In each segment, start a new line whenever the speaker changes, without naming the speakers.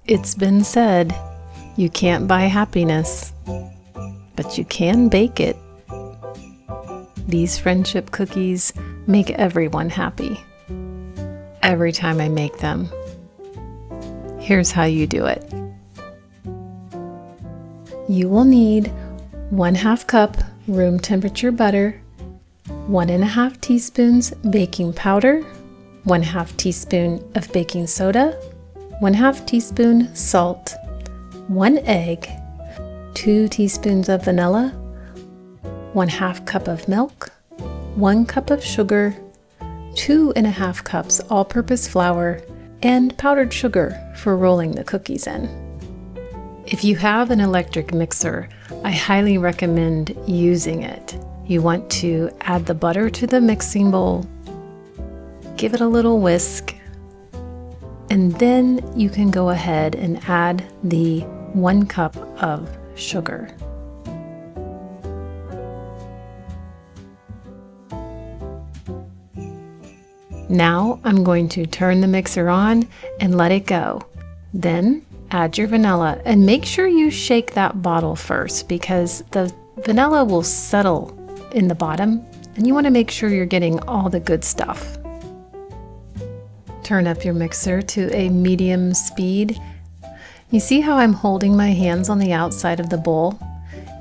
It's been said, you can't buy happiness, but you can bake it. These friendship cookies make everyone happy. Every time I make them. Here's how you do it. You will need 1/2 cup room temperature butter, 1½ teaspoons baking powder, 1/2 teaspoon of baking soda, 1/2 teaspoon salt, 1 egg, 2 teaspoons of vanilla, 1/2 cup of milk, 1 cup of sugar, 2½ cups all-purpose flour, and powdered sugar for rolling the cookies in. If you have an electric mixer, I highly recommend using it. You want to add the butter to the mixing bowl, give it a little whisk, and then you can go ahead and add the 1 cup of sugar. Now I'm going to turn the mixer on and let it go. Then add your vanilla and make sure you shake that bottle first because the vanilla will settle in the bottom and you want to make sure you're getting all the good stuff. Turn up your mixer to a medium speed. You see how I'm holding my hands on the outside of the bowl?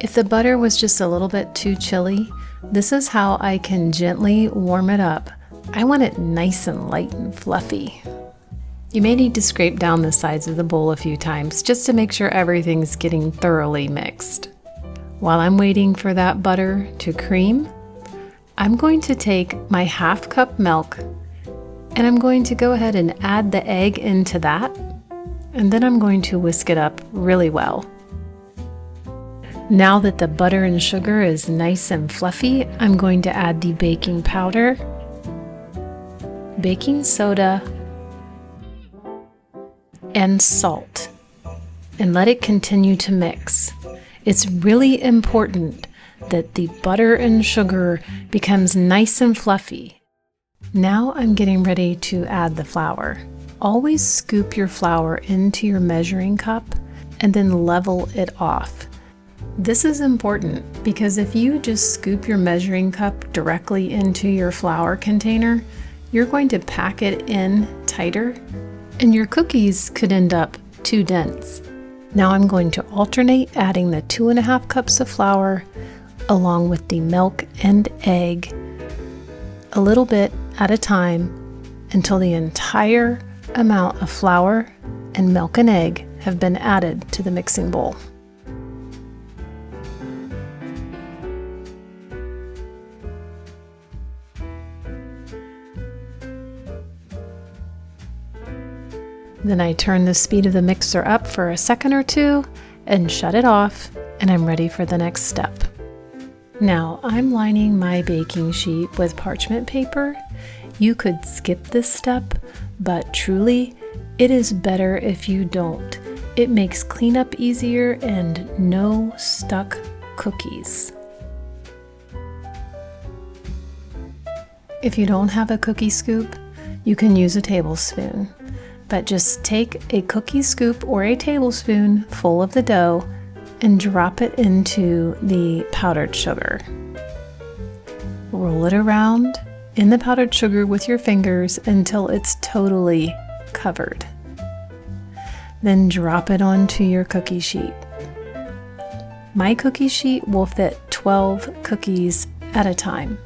If the butter was just a little bit too chilly, this is how I can gently warm it up. I want it nice and light and fluffy. You may need to scrape down the sides of the bowl a few times just to make sure everything's getting thoroughly mixed. While I'm waiting for that butter to cream, I'm going to take my 1/2 cup milk and I'm going to go ahead and add the egg into that, and then I'm going to whisk it up really well. Now that the butter and sugar is nice and fluffy, I'm going to add the baking powder, baking soda, and salt, and let it continue to mix. It's really important that the butter and sugar becomes nice and fluffy. Now I'm getting ready to add the flour. Always scoop your flour into your measuring cup and then level it off. This is important because if you just scoop your measuring cup directly into your flour container, you're going to pack it in tighter and your cookies could end up too dense. Now I'm going to alternate adding the 2½ cups of flour along with the milk and egg a little bit at a time until the entire amount of flour and milk and egg have been added to the mixing bowl. Then I turn the speed of the mixer up for a second or two and shut it off, and I'm ready for the next step. Now I'm lining my baking sheet with parchment paper. You could skip this step, but truly, it is better if you don't. It makes cleanup easier and no stuck cookies. If you don't have a cookie scoop, you can use a tablespoon. But just take a cookie scoop or a tablespoon full of the dough and drop it into the powdered sugar. Roll it around in the powdered sugar with your fingers until it's totally covered. Then drop it onto your cookie sheet. My cookie sheet will fit 12 cookies at a time.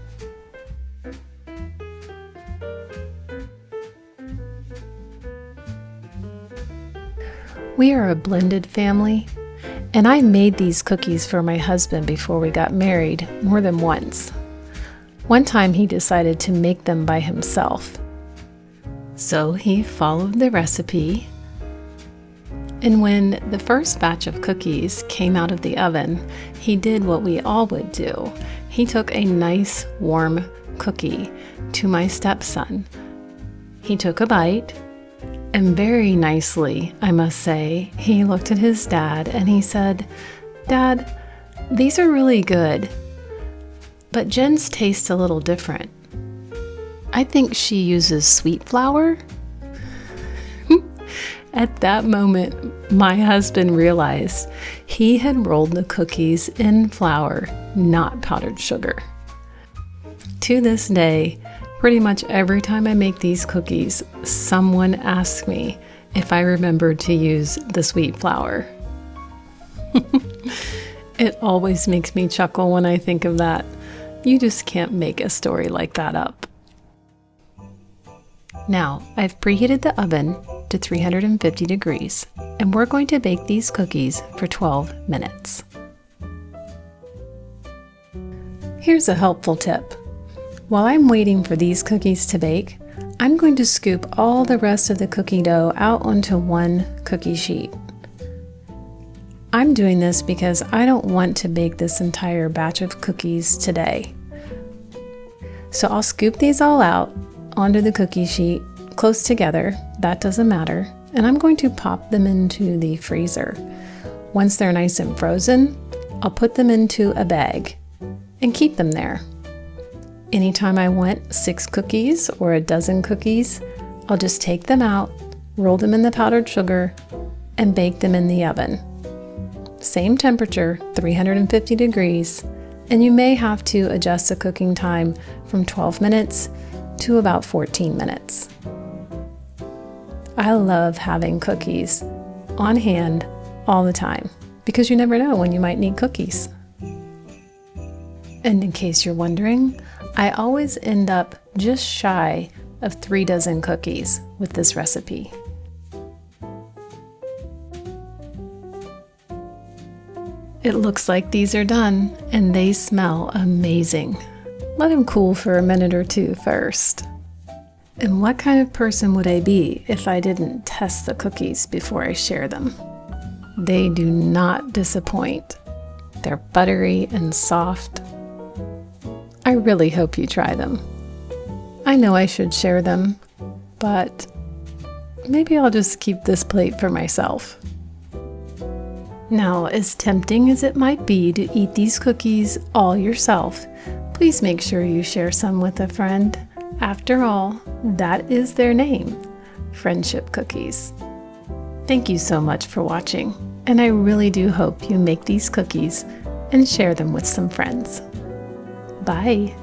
We are a blended family, and I made these cookies for my husband before we got married more than once. One time he decided to make them by himself. So he followed the recipe, and when the first batch of cookies came out of the oven, he did what we all would do. He took a nice warm cookie to my stepson. He took a bite, and very nicely, I must say, he looked at his dad and he said, "Dad, these are really good, but Jen's taste a little different. I think she uses sweet flour." At that moment, my husband realized he had rolled the cookies in flour, not powdered sugar. To this day, pretty much every time I make these cookies, someone asks me if I remembered to use the sweet flour. It always makes me chuckle when I think of that. You just can't make a story like that up. Now, I've preheated the oven to 350 degrees, and we're going to bake these cookies for 12 minutes. Here's a helpful tip. While I'm waiting for these cookies to bake, I'm going to scoop all the rest of the cookie dough out onto one cookie sheet. I'm doing this because I don't want to bake this entire batch of cookies today. So I'll scoop these all out onto the cookie sheet, close together, that doesn't matter, and I'm going to pop them into the freezer. Once they're nice and frozen, I'll put them into a bag and keep them there. Anytime I want 6 cookies or a dozen cookies, I'll just take them out, roll them in the powdered sugar, and bake them in the oven. Same temperature, 350 degrees, and you may have to adjust the cooking time from 12 minutes to about 14 minutes. I love having cookies on hand all the time because you never know when you might need cookies. And in case you're wondering, I always end up just shy of 3 dozen cookies with this recipe. It looks like these are done, and they smell amazing. Let them cool for a minute or two first. And what kind of person would I be if I didn't test the cookies before I share them? They do not disappoint. They're buttery and soft. I really hope you try them. I know I should share them, but maybe I'll just keep this plate for myself. Now, as tempting as it might be to eat these cookies all yourself, please make sure you share some with a friend. After all, that is their name, friendship cookies. Thank you so much for watching, and I really do hope you make these cookies and share them with some friends. Bye.